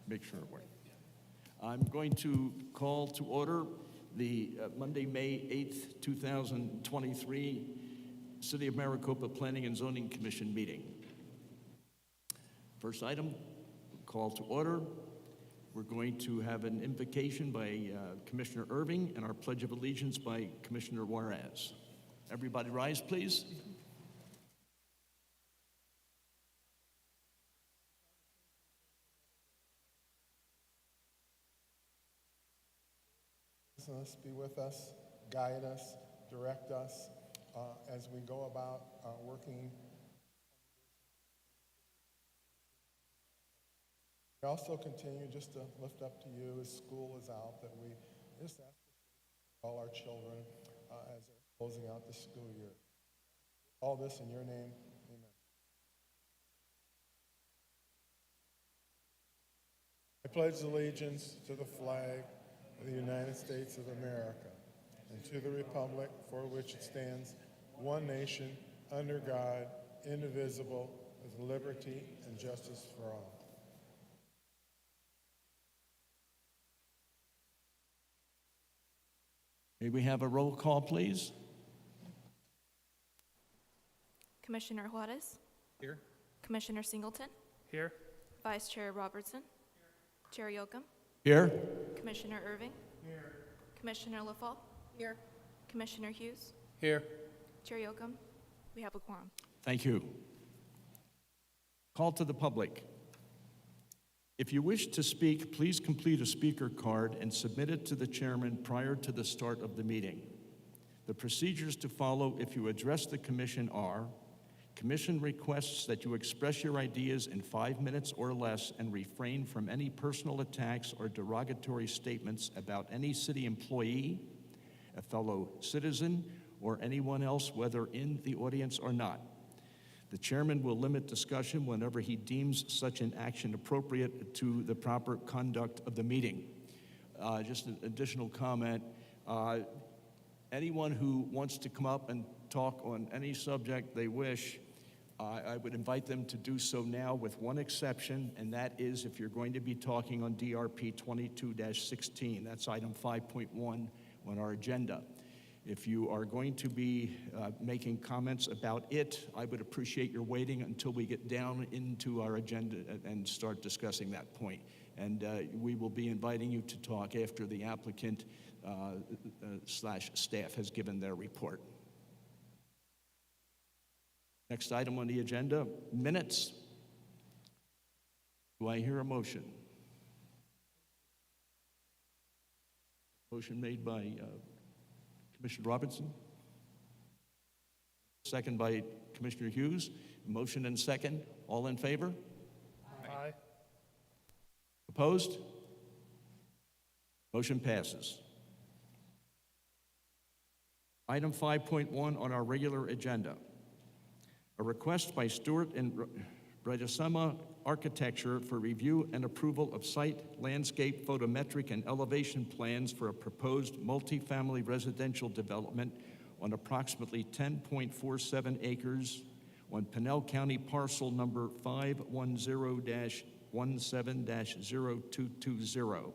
Make sure it works. I'm going to call to order the Monday, May 8th, 2023 City of Maricopa Planning and Zoning Commission meeting. First item, call to order. We're going to have an invocation by Commissioner Irving and our Pledge of Allegiance by Commissioner Juarez. Everybody rise, please. Be with us, guide us, direct us as we go about working. We also continue just to lift up to you as school is out that we just ask all our children as they're closing out the school year. All this in your name, amen. I pledge allegiance to the flag of the United States of America and to the republic for which it stands, one nation, under God, indivisible, with liberty and justice for all. May we have a roll call, please? Commissioner Juarez? Here. Commissioner Singleton? Here. Vice Chair Robertson? Chair Yocum? Here. Commissioner Irving? Here. Commissioner LaFalle? Here. Commissioner Hughes? Here. Chair Yocum? We have a quorum. Thank you. Call to the public. If you wish to speak, please complete a speaker card and submit it to the chairman prior to the start of the meeting. The procedures to follow if you address the commission are: Commission requests that you express your ideas in 5 minutes or less and refrain from any personal attacks or derogatory statements about any city employee, a fellow citizen, or anyone else, whether in the audience or not. The chairman will limit discussion whenever he deems such an action appropriate to the proper conduct of the meeting. Just an additional comment. Anyone who wants to come up and talk on any subject they wish, I would invite them to do so now with one exception, and that is if you're going to be talking on DRP 22-16. That's item 5.1 on our agenda. If you are going to be making comments about it, I would appreciate your waiting until we get down into our agenda and start discussing that point. And we will be inviting you to talk after the applicant slash staff has given their report. Next item on the agenda, minutes. Do I hear a motion? Motion made by Commissioner Robertson. Second by Commissioner Hughes. Motion and second. All in favor? Aye. Opposed? Motion passes. Item 5.1 on our regular agenda. A request by Stewart and Bredesema Architecture for review and approval of site, landscape, photometric, and elevation plans for a proposed multifamily residential development on approximately 10.47 acres on Pinell County parcel number 510-17-0220.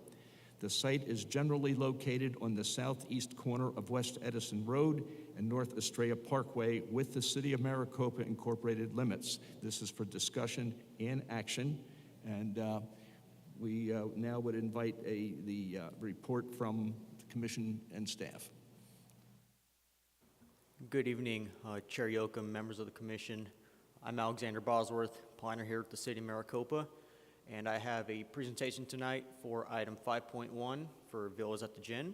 The site is generally located on the southeast corner of West Edison Road and North Estrella Parkway with the City of Maricopa Incorporated limits. This is for discussion and action, and we now would invite the report from the Commission and staff. Good evening, Chair Yocum, members of the Commission. I'm Alexander Bosworth, planner here at the City of Maricopa, and I have a presentation tonight for item 5.1 for Villas at the Gin.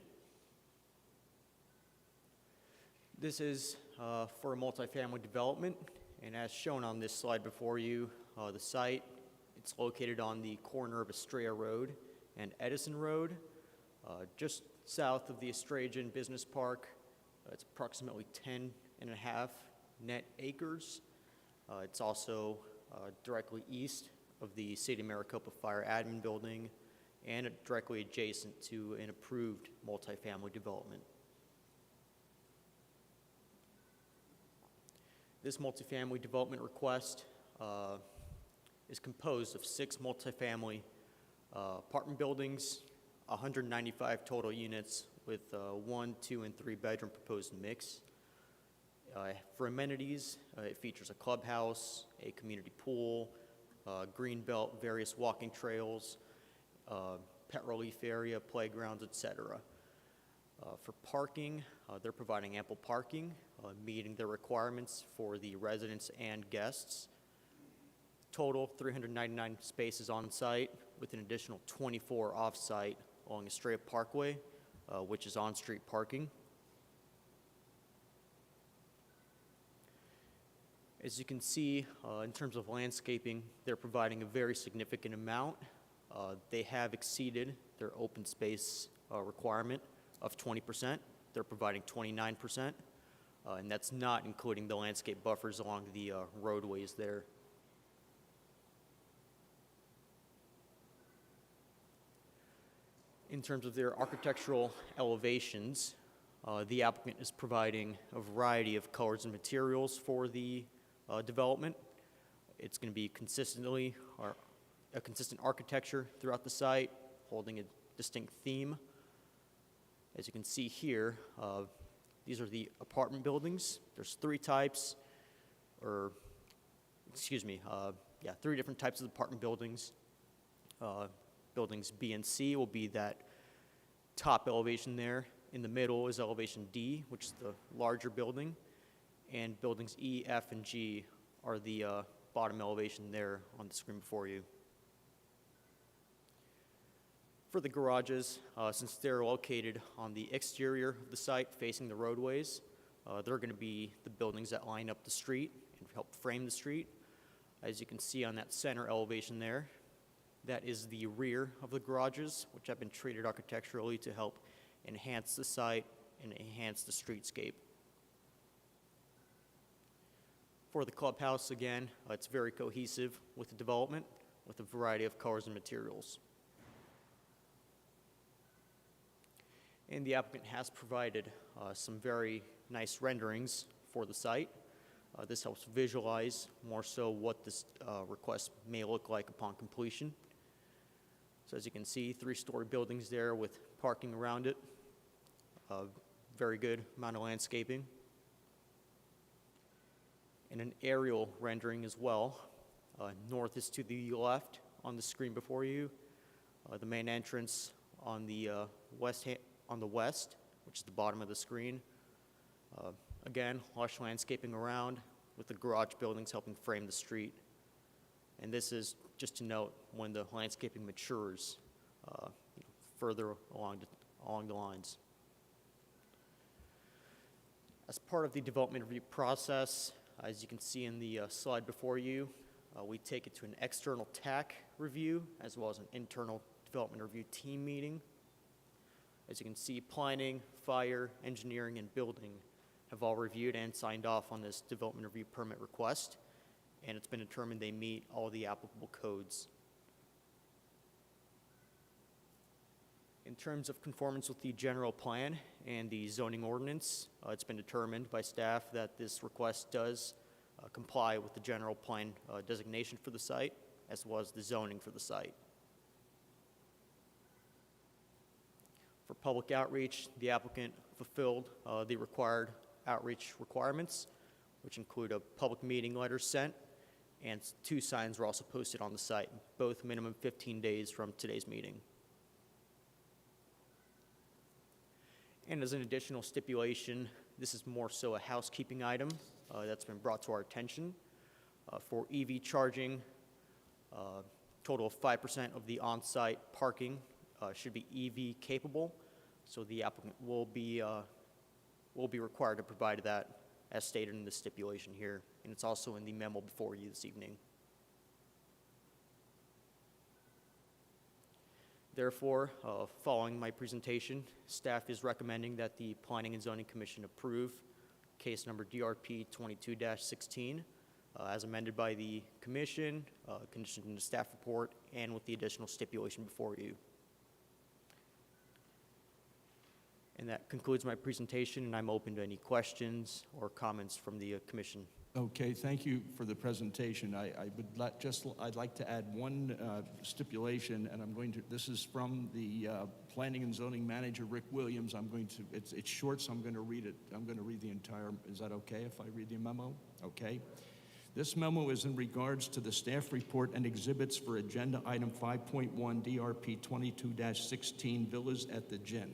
This is for a multifamily development, and as shown on this slide before you, the site, it's located on the corner of Estrella Road and Edison Road, just south of the Estrella Business Park. It's approximately 10.5 net acres. It's also directly east of the City of Maricopa Fire Admin Building and directly adjacent to an approved multifamily development. This multifamily development request is composed of 6 multifamily Apartment buildings, 195 total units with 1, 2, and 3 bedroom proposed mix. For amenities, it features a clubhouse, a community pool, green belt, various walking trails, pet relief area, playgrounds, etc. For parking, they're providing ample parking, meeting their requirements for the residents and guests. Total 399 spaces on site with an additional 24 off site along Estrella Parkway, which is on-street parking. As you can see, in terms of landscaping, they're providing a very significant amount. They have exceeded their open space requirement of 20%. They're providing 29%, and that's not including the landscape buffers along the roadways there. In terms of their architectural elevations, the applicant is providing a variety of colors and materials for the development. It's going to be a consistent architecture throughout the site, holding a distinct theme. As you can see here, these are the apartment buildings. There's 3 types, three different types of apartment buildings. Buildings B and C will be that top elevation there. In the middle is elevation D, which is the larger building. And buildings E, F, and G are the bottom elevation there on the screen before you. For the garages, since they're located on the exterior of the site facing the roadways, they're going to be the buildings that line up the street and help frame the street. As you can see on that center elevation there, that is the rear of the garages, which have been treated architecturally to help enhance the site and enhance the streetscape. For the clubhouse, again, it's very cohesive with the development with a variety of colors and materials. And the applicant has provided some very nice renderings for the site. This helps visualize more so what this request may look like upon completion. So as you can see, 3-story buildings there with parking around it. Very good amount of landscaping. And an aerial rendering as well. North is to the left on the screen before you. The main entrance on the west, which is the bottom of the screen. Again, lush landscaping around with the garage buildings helping frame the street. And this is just to note when the landscaping matures further along the lines. As part of the development review process, as you can see in the slide before you, we take it to an external TAC review as well as an internal development review team meeting. As you can see, planning, fire, engineering, and building have all reviewed and signed off on this development review permit request, and it's been determined they meet all the applicable codes. In terms of conformance with the general plan and the zoning ordinance, it's been determined by staff that this request does comply with the general plan designation for the site, as well as the zoning for the site. For public outreach, the applicant fulfilled the required outreach requirements, which include a public meeting letter sent, and 2 signs were also posted on the site, both minimum 15 days from today's meeting. And as an additional stipulation, this is more so a housekeeping item that's been brought to our attention. For EV charging, total of 5% of the on-site parking should be EV capable, so the applicant will be required to provide that as stated in the stipulation here, and it's also in the memo before you this evening. Therefore, following my presentation, staff is recommending that the Planning and Zoning Commission approve case number DRP 22-16 as amended by the Commission, conditioned in the staff report, and with the additional stipulation before you. And that concludes my presentation, and I'm open to any questions or comments from the Commission. Okay, thank you for the presentation. I'd like to add one stipulation, and this is from the Planning and Zoning Manager, Rick Williams. It's short, so I'm going to read it. I'm going to read the entire, is that okay if I read the memo? Okay. This memo is in regards to the staff report and exhibits for agenda item 5.1 DRP 22-16 Villas at the Gin.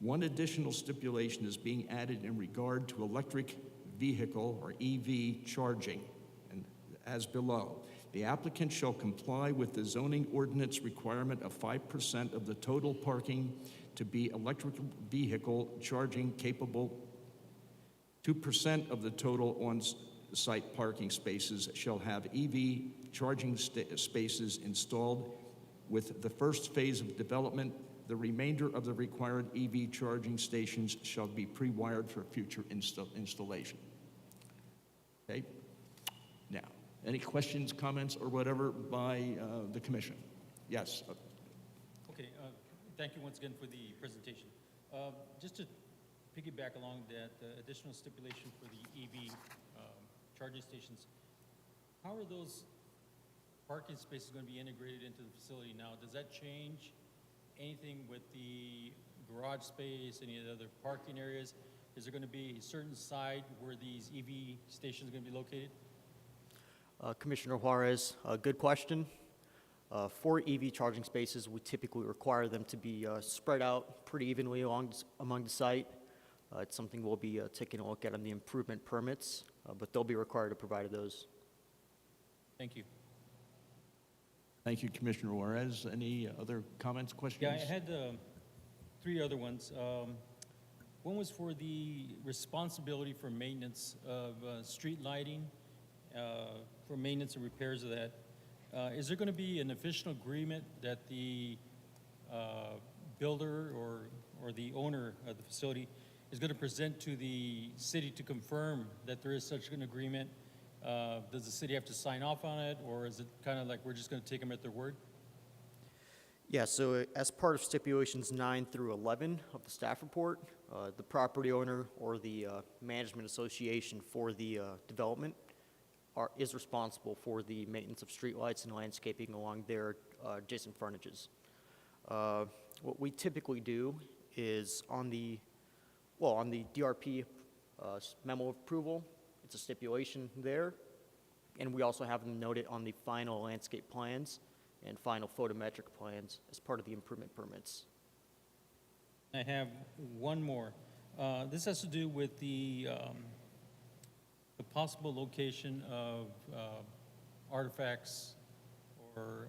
One additional stipulation is being added in regard to electric vehicle or EV charging, and as below. The applicant shall comply with the zoning ordinance requirement of 5% of the total parking to be electric vehicle charging capable. 2% of the total on-site parking spaces shall have EV charging spaces installed with the first phase of development. The remainder of the required EV charging stations shall be pre-wired for future installation. Okay? Now, any questions, comments, or whatever by the commission? Yes. Okay, thank you once again for the presentation. Just to piggyback along that additional stipulation for the EV charging stations, how are those parking spaces going to be integrated into the facility now? Does that change anything with the garage space, any of the other parking areas? Is there going to be a certain side where these EV stations are going to be located? Commissioner Juarez, good question. For EV charging spaces, we typically require them to be spread out pretty evenly among the site. It's something we'll be taking a look at on the improvement permits, but they'll be required to provide those. Thank you. Thank you, Commissioner Juarez. Any other comments, questions? Yeah, I had 3 other ones. One was for the responsibility for maintenance of street lighting, for maintenance and repairs of that. Is there going to be an official agreement that the builder or the owner of the facility is going to present to the city to confirm that there is such an agreement? Does the city have to sign off on it, or is it kind of like we're just going to take them at their word? Yeah, so as part of stipulations 9 through 11 of the staff report, the property owner or the management association for the development is responsible for the maintenance of streetlights and landscaping along their adjacent frontages. What we typically do is on the DRP memo of approval, it's a stipulation there, and we also have them noted on the final landscape plans and final photometric plans as part of the improvement permits. I have one more. This has to do with the possible location of artifacts or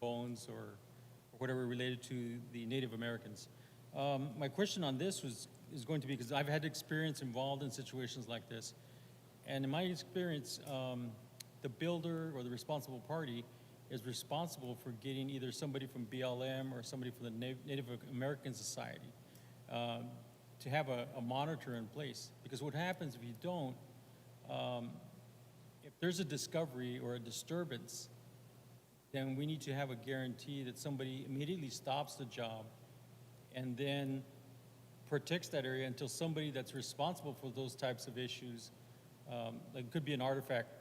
bones or whatever related to the Native Americans. My question on this is going to be, because I've had experience involved in situations like this, and in my experience, the builder or the responsible party is responsible for getting either somebody from BLM or somebody from the Native American Society to have a monitor in place. Because what happens if you don't, if there's a discovery or a disturbance, then we need to have a guarantee that somebody immediately stops the job and then protects that area until somebody that's responsible for those types of issues, like it could be an artifact.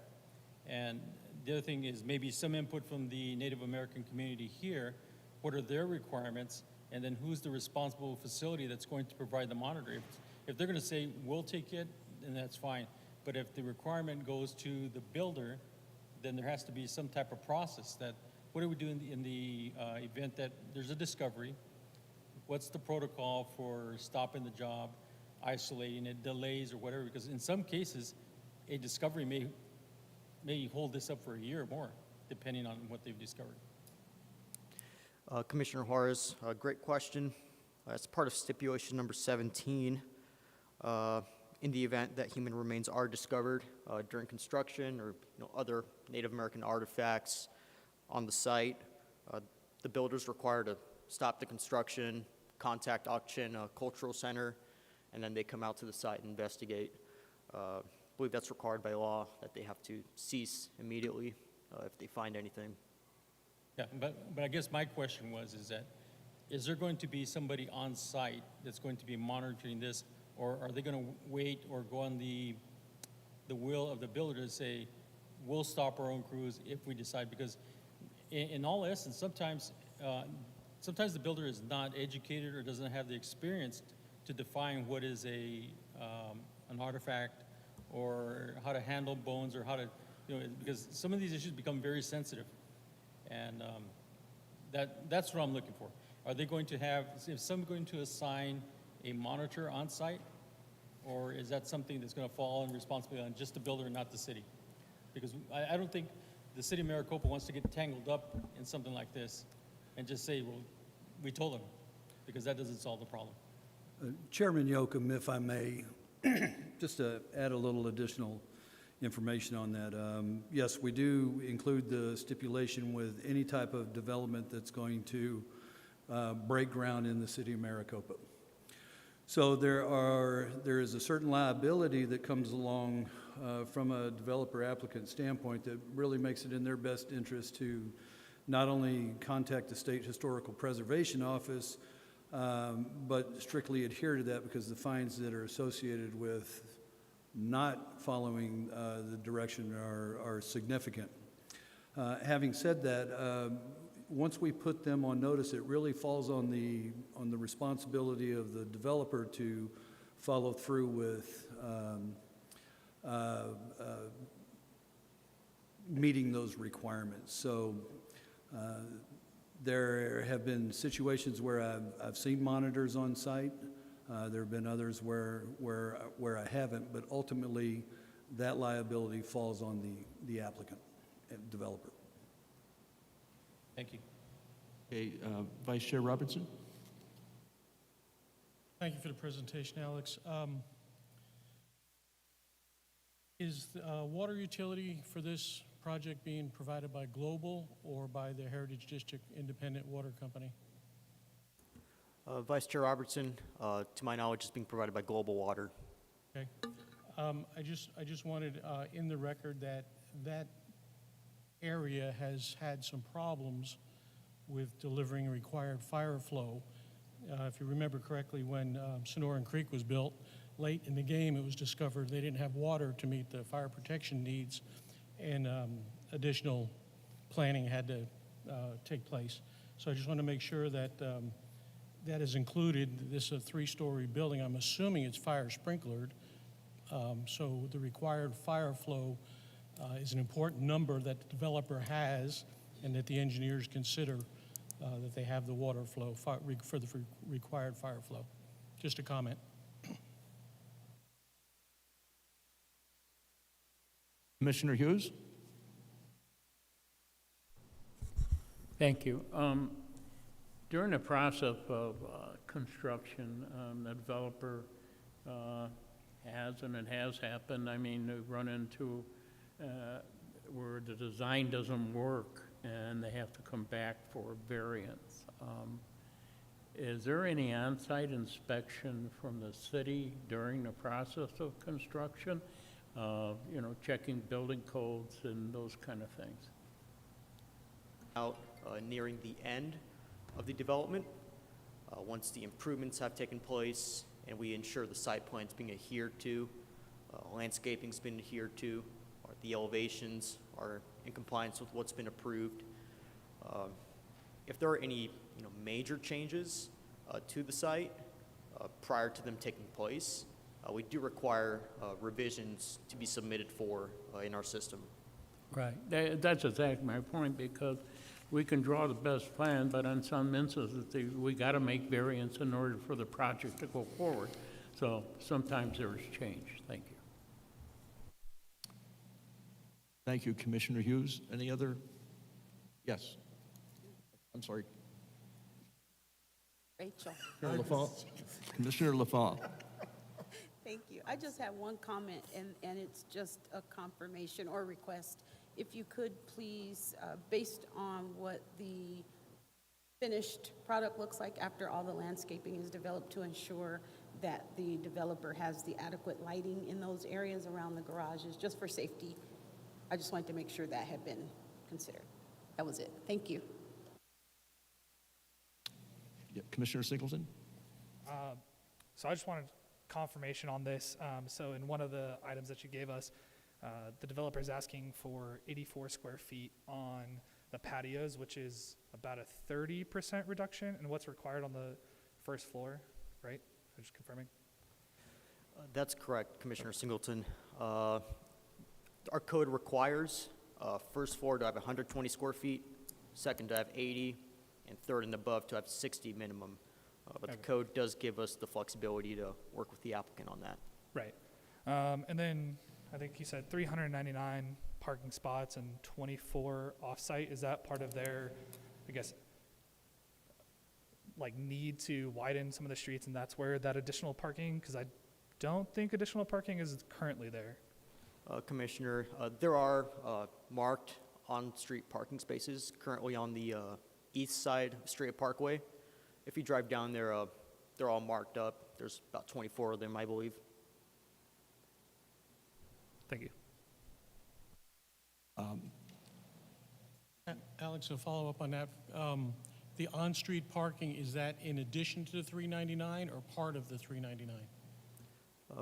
And the other thing is maybe some input from the Native American community here. What are their requirements? And then who's the responsible facility that's going to provide the monitor? If they're going to say, we'll take it, then that's fine. But if the requirement goes to the builder, then there has to be some type of process that, what do we do in the event that there's a discovery? What's the protocol for stopping the job, isolating it, delays or whatever? Because in some cases, a discovery may hold this up for a year or more, depending on what they've discovered. Commissioner Juarez, great question. As part of stipulation number 17, in the event that human remains are discovered during construction or other Native American artifacts on the site, the builder is required to stop the construction, contact Auction Cultural Center, and then they come out to the site and investigate. I believe that's required by law, that they have to cease immediately if they find anything. Yeah, but I guess my question is there going to be somebody on site that's going to be monitoring this, or are they going to wait or go on the the will of the builder to say, we'll stop our own crews if we decide, because in all essence, sometimes the builder is not educated or doesn't have the experience to define what is an artifact or how to handle bones or how to, because some of these issues become very sensitive. And that's what I'm looking for. Are they going to have, is someone going to assign a monitor on site? Or is that something that's going to fall in responsibility on just the builder and not the city? Because I don't think the city of Maricopa wants to get tangled up in something like this and just say, well, we told them, because that doesn't solve the problem. Chairman Yocum, if I may, just to add a little additional information on that. Yes, we do include the stipulation with any type of development that's going to break ground in the city of Maricopa. So there is a certain liability that comes along from a developer applicant standpoint that really makes it in their best interest to not only contact the State Historical Preservation Office, but strictly adhere to that, because the fines that are associated with not following the direction are significant. Having said that, once we put them on notice, it really falls on the responsibility of the developer to follow through with meeting those requirements. So there have been situations where I've seen monitors on site. There have been others where I haven't, but ultimately that liability falls on the applicant and developer. Thank you. Okay, Vice Chair Robertson? Thank you for the presentation, Alex. Is the water utility for this project being provided by Global or by the Heritage District Independent Water Company? Vice Chair Robertson, to my knowledge, is being provided by Global Water. Okay. I just wanted in the record that area has had some problems with delivering required fire flow. If you remember correctly, when Sonoran Creek was built, late in the game, it was discovered they didn't have water to meet the fire protection needs, and additional planning had to take place. So I just want to make sure that that is included. This is a 3-story building. I'm assuming it's fire sprinklered. So the required fire flow is an important number that the developer has, and that the engineers consider that they have the water flow for the required fire flow. Just a comment. Commissioner Hughes? Thank you. During the process of construction, the developer has, and it has happened, I mean, they run into where the design doesn't work and they have to come back for variance. Is there any on-site inspection from the city during the process of construction? Checking building codes and those kind of things? Out nearing the end of the development, once the improvements have taken place and we ensure the site plan's being adhered to, landscaping's been adhered to, or the elevations are in compliance with what's been approved. If there are any major changes to the site prior to them taking place, we do require revisions to be submitted for in our system. Right. That's exactly my point, because we can draw the best plan, but on some instances, we got to make variance in order for the project to go forward. So sometimes there's change. Thank you. Thank you, Commissioner Hughes. Any other? Yes. I'm sorry. Rachel. Commissioner LaFawn? Commissioner LaFawn? Thank you. I just have one comment, and it's just a confirmation or request. If you could please, based on what the finished product looks like after all the landscaping is developed, to ensure that the developer has the adequate lighting in those areas around the garages, just for safety. I just wanted to make sure that had been considered. That was it. Thank you. Yeah, Commissioner Singleton? So I just wanted confirmation on this. So in one of the items that you gave us, The developer is asking for 84 square feet on the patios, which is about a 30% reduction in what's required on the first floor, right? I'm just confirming. That's correct, Commissioner Singleton. Our code requires first floor to have 120 square feet, second to have 80, and third and above to have 60 minimum. But the Okay. code does give us the flexibility to work with the applicant on that. Right. And then I think you said 399 parking spots and 24 off-site. Is that part of their, I guess, like need to widen some of the streets and that's where that additional parking? Because I don't think additional parking is currently there. Commissioner, there are marked on-street parking spaces currently on the east side of Strait Parkway. If you drive down there, they're all marked up. There's about 24 of them, I believe. Thank you. Alex, to follow up on that, the on-street parking, is that in addition to the 399 or part of the 399?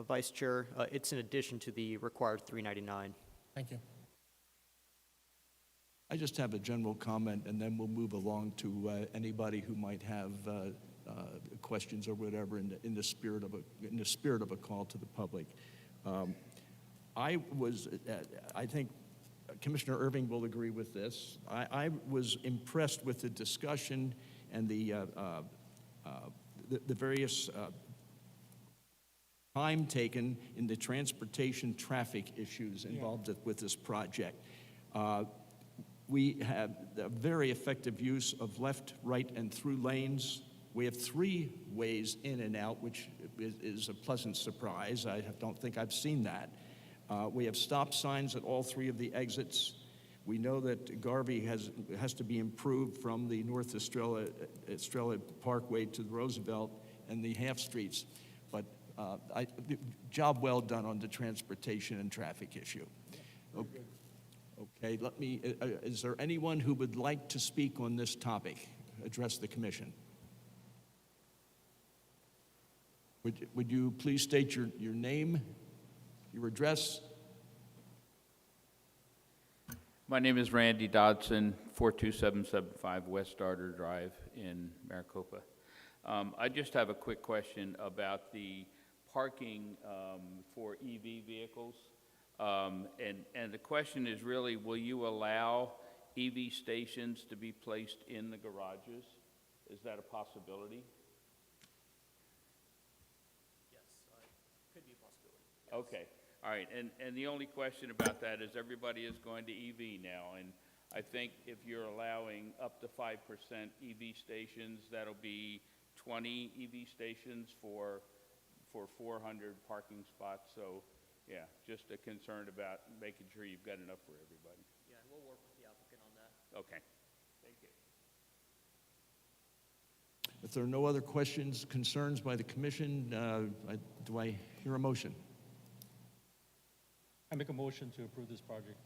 Vice Chair, it's in addition to the required 399. Thank you. I just have a general comment, and then we'll move along to anybody who might have questions or whatever in the spirit of a call to the public. I think Commissioner Irving will agree with this. I was impressed with the discussion and the various time taken in the transportation traffic issues involved with this project. We have a very effective use of left, right, and through lanes. We have 3 ways in and out, which is a pleasant surprise. I don't think I've seen that. We have stop signs at all 3 of the exits. We know that Garvey has to be improved from the North Estrella Parkway to the Roosevelt and the half streets. But job well done on the transportation and traffic issue. Okay, is there anyone who would like to speak on this topic, address the commission? Would you please state your name, your address? My name is Randy Dodson, 42775 West Starter Drive in Maricopa. I just have a quick question about the parking for EV vehicles. And the question is really, will you allow EV stations to be placed in the garages? Is that a possibility? Yes, could be a possibility. Okay, all right. And the only question about that is everybody is going to EV now. And I think if you're allowing up to 5% EV stations, that'll be 20 EV stations for 400 parking spots. So, yeah, just a concern about making sure you've got enough for everybody. Yeah, and we'll work with the applicant on that. Okay, thank you. If there are no other questions, concerns by the commission, do I hear a motion? I make a motion to approve this project.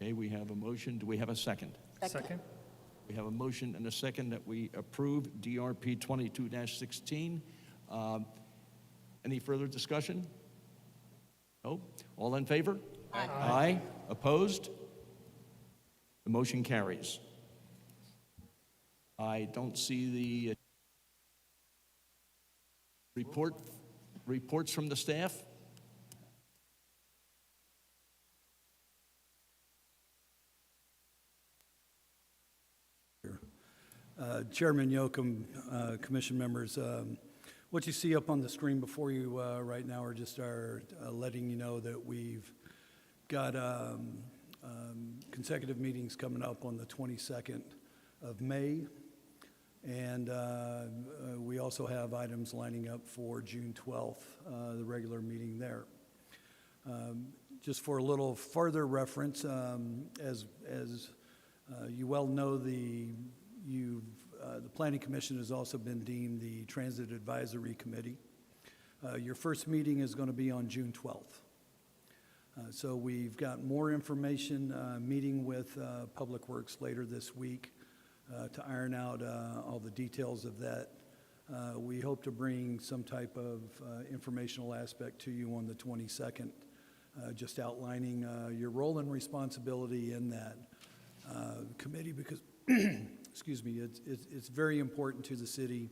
Okay, we have a motion. Do we have a second? Second. We have a motion and a second that we approve DRP 22-16. Any further discussion? No? All in favor? Aye. Aye. Opposed? The motion carries. I don't see the reports from the staff. Chairman Yocum, commission members, what you see up on the screen before you right now are just letting you know that we've got consecutive meetings coming up on the 22nd of May, and we also have items lining up for June 12th, the regular meeting there. Just for a little further reference, as you well know, the Planning Commission has also been deemed the Transit Advisory Committee. Your first meeting is going to be on June 12th. So we've got more information, meeting with Public Works later this week to iron out all the details of that. We hope to bring some type of informational aspect to you on the 22nd just outlining your role and responsibility in that committee because, excuse me, it's very important to the city,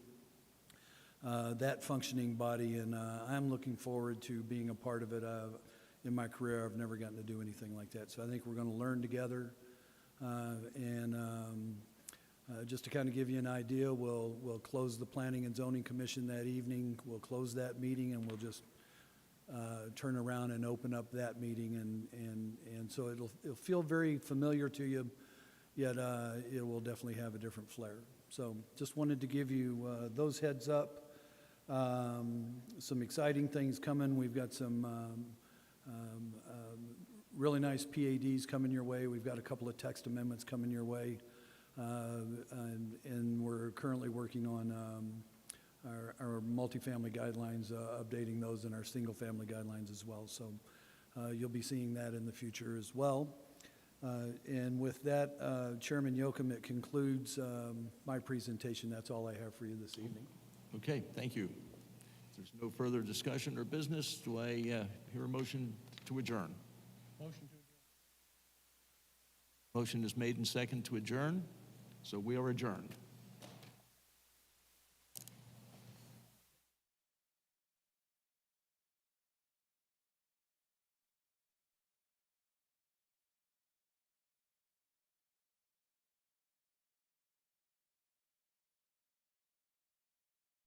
that functioning body, and I'm looking forward to being a part of it. In my career, I've never gotten to do anything like that, so I think we're going to learn together. Just to kind of give you an idea, we'll close the Planning and Zoning Commission that evening. We'll close that meeting, and we'll just turn around and open up that meeting, and so it'll feel very familiar to you, yet it will definitely have a different flair. So just wanted to give you those heads up. Some exciting things coming. We've got some really nice PADs coming your way. We've got a couple of text amendments coming your way, and we're currently working on our multifamily guidelines, updating those and our single-family guidelines as well. So you'll be seeing that in the future as well. And with that, Chairman Yocum, it concludes my presentation. That's all I have for you this evening. Okay, thank you. If there's no further discussion or business, do I hear a motion to adjourn? Motion to adjourn. Motion is made and second to adjourn, so we are adjourned.